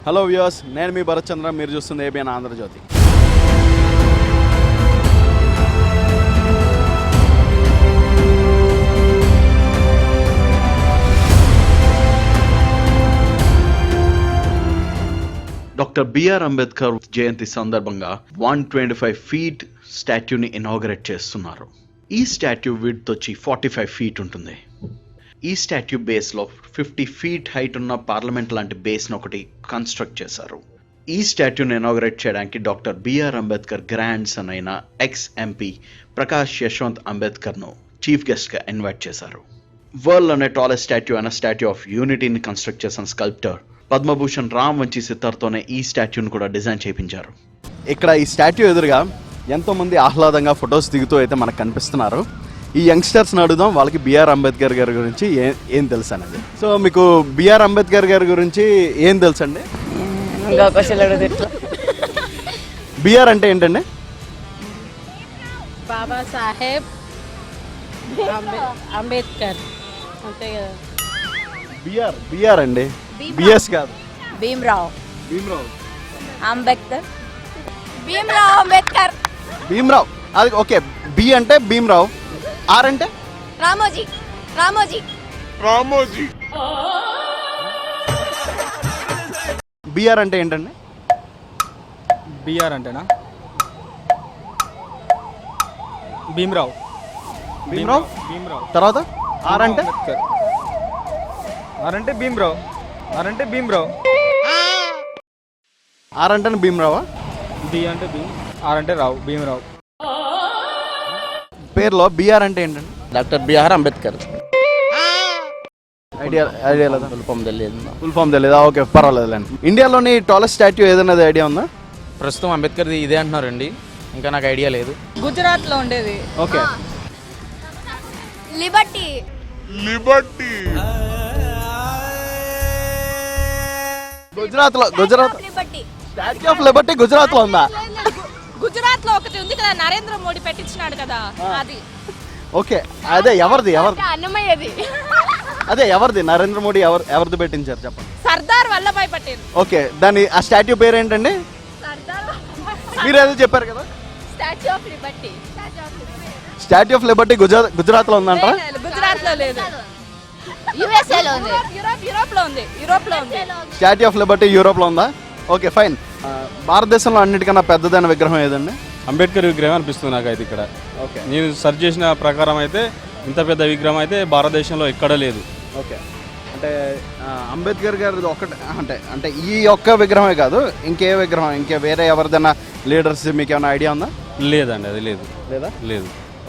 Hello viewers, నేను మీ భరత్ చంద్ర, మీరు చూస్తుంది ABN Andhra Jyothi. Doctor BR Ambedkar జయంతి సందర్భంగా 125 ఫీట్ స్టాట్యూని ఇనాగరేట్ చేస్తున్నారు. ఈ స్టాట్యూ విడ్త్ వచ్చి 45 ఫీట్ ఉంటుంది. ఈ స్టాట్యూ బేస్లో 50 ఫీట్ హైట్ ఉన్న పార్లమెంట్ లాంటి బేస్ను ఒకటి కన్స్ట్రక్ట్ చేశారు. ఈ స్టాట్యూని ఇనాగరేట్ చేయడానికి doctor BR Ambedkar grand son అయిన ex MP Prakash Yashwant అంబేద్కర్ను chief గెస్ట్గా ఇన్వైట్ చేశారు. వరల్డ్లోనే టాలెస్ట్ స్టాట్యూ అయిన స్టాట్యూ ఆఫ్ యూనిటీని కన్స్ట్రక్ట్ చేసిన స్కల్ప్టర్ పద్మభూషణ్ రామ్ వంచి సితార్తోనే ఈ స్టాట్యూని కూడా డిజైన్ చేయించారు. ఇక్కడ ఈ స్టాట్యూ ఎదురుగా ఎంతోమంది ఆహ్లాదంగా ఫొటోస్ దిగుతూ అయితే మనకు కనిపిస్తున్నారు. ఈ యంగ్స్టర్స్ని అడుగుదాం, వాళ్ళకి బిఆర్ అంబేద్కర్ గారి గురించి ఏం తెలుసు అనేది. సో మీకు బిఆర్ అంబేద్కర్ గారి గురించి ఏం తెలుసు అండి? బిఆర్ అంటే ఏంటండి? బాబా సాహెబ్ అంబేద్కర్ అంతే కదా. బిఆర్ అండి, బిఎస్ కాదు. భీమ్రావ్ అంబేద్కర్. అంబేద్కర్. భీమ్రావ్, అది ఓకే. బి అంటే భీమ్రావ్, ఆర్ అంటే రామోజీ. బిఆర్ అంటే ఏంటండి? బిఆర్ అంటేనా భీమ్రావ్. తర్వాత ఆర్ అంటే ఆర్ అంటే భీమ్రావ్. ఆర్ అంటే భీమ్రావా? బి అంటే భీమ్, ఆర్ అంటే రావు, భీమ్రావ్. పేరులో బిఆర్ అంటే ఏంటండి? Doctor BR Ambedkar. ఐడియా లేదా? ఫుల్ ఫామ్ తెలియదా? ఓకే, పర్వాలేదులేండి. ఇండియాలోని టాలెస్ట్ స్టాట్యూ ఏదన్నది ఐడియా ఉందా? ప్రస్తుతం అంబేద్కర్ ఇదే అంటున్నారండి, ఇంకా నాకు ఐడియా లేదు. గుజరాత్ లో ఉండేది. Okay. Liberty. Gujarat statue of Liberty Gujarat లో ఉందా? గుజరాత్ లో ఒకటి ఉంది కదా, నరేంద్ర మోడీ పెట్టించినాడు కదా అది. ఓకే, అదే ఎవరిది? అన్నమయ్యది. అదే ఎవరిది? నరేంద్ర మోడీ ఎవరిది పెట్టించారు చెప్పండి. సర్దార్ వల్లభాయ్ పటేల్. ఓకే, ఆ స్టాట్యూ పేరు ఏంటండి? మీరు ఏదో చెప్పారు కదా, statue of Liberty. Statue of Liberty Gujarat లో ఉందంట. గుజరాత్ లో లేదు, యుఎస్ఏ లో ఉంది. యూరోప్ లో ఉంది. స్టాట్యూ ఆఫ్ లిబర్టీ యూరోప్ లో ఉందా? Okay, fine. భారతదేశంలో అన్నిటికన్నా పెద్దదైన విగ్రహం ఏదండి? అంబేద్కర్ విగ్రహం అనిపిస్తుంది నాకు అయితే ఇక్కడ. ఓకే, నేను సెర్చ్ చేసిన ప్రకారం అయితే ఇంత పెద్ద విగ్రహం అయితే భారతదేశంలో ఎక్కడ లేదు. ఓకే, అంటే అంబేద్కర్ గారి ఒకటి అంటే ఈ ఒక్క విగ్రహమే కాదు, ఇంకే విగ్రహం, ఇంకే వేరే ఎవరిదైనా లీడర్స్ మీకు ఏమైనా ఐడియా ఉందా? లేదండి, అది లేదు. లేదు.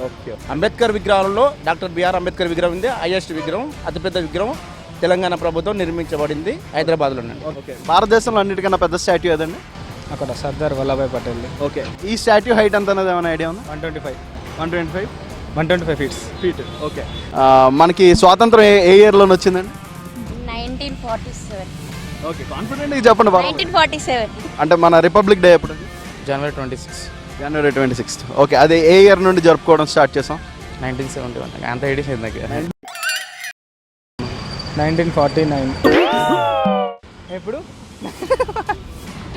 ఓకే. అంబేద్కర్ విగ్రహాలలో డాక్టర్ బిఆర్ అంబేద్కర్ విగ్రహం ఉంది. హైయెస్ట్ విగ్రహం, అతిపెద్ద విగ్రహం తెలంగాణ ప్రభుత్వం నిర్మించబడింది హైదరాబాద్లో. ఓకే, భారతదేశంలో అన్నిటికన్నా పెద్ద స్టాట్యూ ఏదండి? అక్కడ సర్దార్ వల్లభాయ్ పటేల్. ఓకే, ఈ స్టాట్యూ హైట్ ఎంత అనేది ఏమైనా ఐడియా ఉందా? 125 ఫీట్. ఓకే, మనకి స్వాతంత్రం ఏ ఇయర్లోనే వచ్చిందండి? 1947. ఓకే, కాన్ఫిడెంట్గా చెప్పండి. 1947. అంటే మన రిపబ్లిక్ డే ఎప్పుడు? జనవరి 26. జనవరి 26. ఓకే, అది ఏ ఇయర్ నుండి జరుపుకోవడం స్టార్ట్ చేసాం? 1971. అంత ఐడియా లేదు నాకు. 1949. ఎప్పుడు?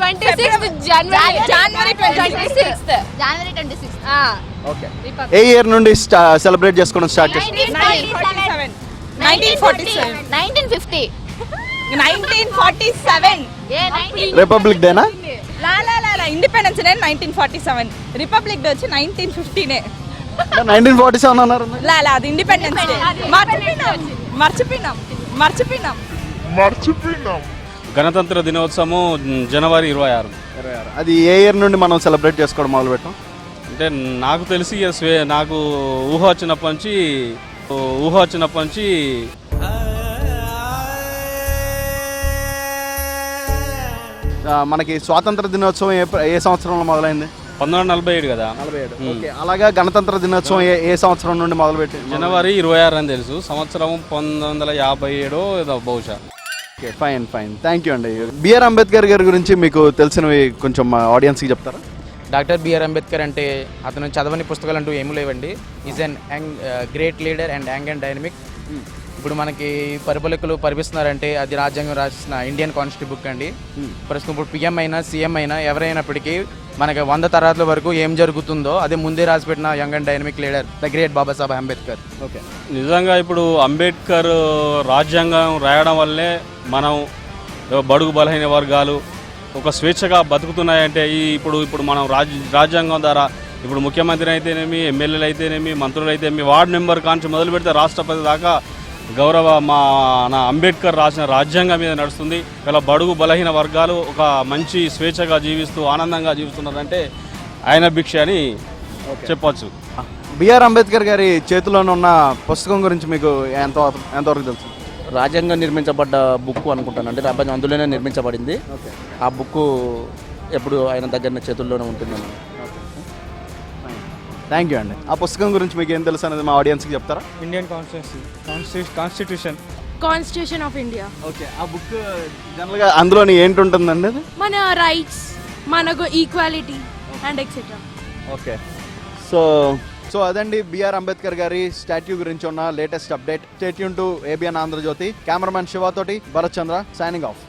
26 జనవరి 26. ఓకే, ఏ ఇయర్ నుండి సెలబ్రేట్ చేసుకోవడం స్టార్ట్ చేసాం? 1947. రిపబ్లిక్ డేనా? Independence day 1947. రిపబ్లిక్ డే వచ్చి 1950. 1947 అన్నారు. అది ఇండిపెండెన్స్ డే. మర్చిపోయినాం. గణతంత్ర దినోత్సవం జనవరి 26. అది ఏ ఇయర్ నుండి మనం సెలబ్రేట్ చేసుకోవడం మొదలు పెట్టాం? అంటే నాకు తెలిసి నాకు ఊహ వచ్చినప్పటి నుంచి మనకి స్వాతంత్ర దినోత్సవం ఏ సంవత్సరంలో మొదలైంది? 1947 కదా. 47. ఓకే, అలాగా గణతంత్ర దినోత్సవం ఏ సంవత్సరం నుండి మొదలుపెట్టి? జనవరి 26 అని తెలుసు. సంవత్సరం 1957 ఏదో బహుశా. Okay, fine. థ్యాంక్ యూ అండి. బిఆర్ అంబేద్కర్ గారి గురించి మీకు తెలిసినవి కొంచెం ఆడియన్స్కి చెప్తారా? డాక్టర్ బిఆర్ అంబేద్కర్ అంటే అతను చదవని పుస్తకాలు అంటూ ఏమీ లేవండి. Is an great leader and young and dynamic ఇప్పుడు మనకి పరిపాలకులు పరిపిస్తున్నారంటే అది రాజ్యాంగం రాసిన ఇండియన్ కాన్స్టిట్యూషన్ బుక్ అండి. ప్రస్తుతం ఇప్పుడు పిఎం అయినా సీఎం అయినా ఎవరైనప్పటికీ మనకి 100 తరాల వరకు ఏం జరుగుతుందో అదే ముందే రాసిపెట్టిన young and dynamic leader the great Babasaheb Ambedkar. Okay, నిజంగా ఇప్పుడు అంబేద్కర్ రాజ్యాంగం రాయడం వల్లే మనం బడుగు బలహీన వర్గాలు ఒక స్వేచ్ఛగా బతుకుతున్నాయంటే ఇప్పుడు మనం రాజ్యాంగం ద్వారా ఇప్పుడు ముఖ్యమంత్రి అయితేనేమి, ఎమ్మెల్యేలు అయితేనేమి, మంత్రులు అయితేనేమి, వార్డు మెంబర్ కాంచి మొదలు పెడితే రాష్ట్రపతి దాకా నా అంబేద్కర్ రాసిన రాజ్యాంగం మీద నడుస్తుంది. ఇలా బడుగు బలహీన వర్గాలు ఒక మంచి స్వేచ్ఛగా జీవిస్తూ ఆనందంగా జీవిస్తున్నారంటే ఆయన భిక్ష అని చెప్పొచ్చు. బిఆర్ అంబేద్కర్ గారి చేతిలోనే ఉన్న పుస్తకం గురించి మీకు ఎంతవరకు తెలుసు? రాజ్యాంగం నిర్మించబడ్డ బుక్ అనుకుంటాను అండి, రాజ్యాంగం అందులోనే నిర్మించబడింది. ఆ బుక్ ఎప్పుడు ఆయన దగ్గర చేతుల్లోనే ఉంటుందని. థ్యాంక్ యూ అండి. ఆ పుస్తకం గురించి మీకు ఏం తెలుసు అనేది మా ఆడియన్స్కి చెప్తారా? Indian constitution of India. Okay, ఆ బుక్ జనరల్గా అందులోని ఏంటి ఉంటుందండి అది? మన రైట్స్, మనకు equality and etcetera. Okay, so అదండి బిఆర్ అంబేద్కర్ గారి స్టాట్యూ గురించి ఉన్న latest update. Stay tune to ABN Andhra Jyothi. Cameraman Shiva తోటి భరత్ చంద్ర సైనింగ్ ఆఫ్.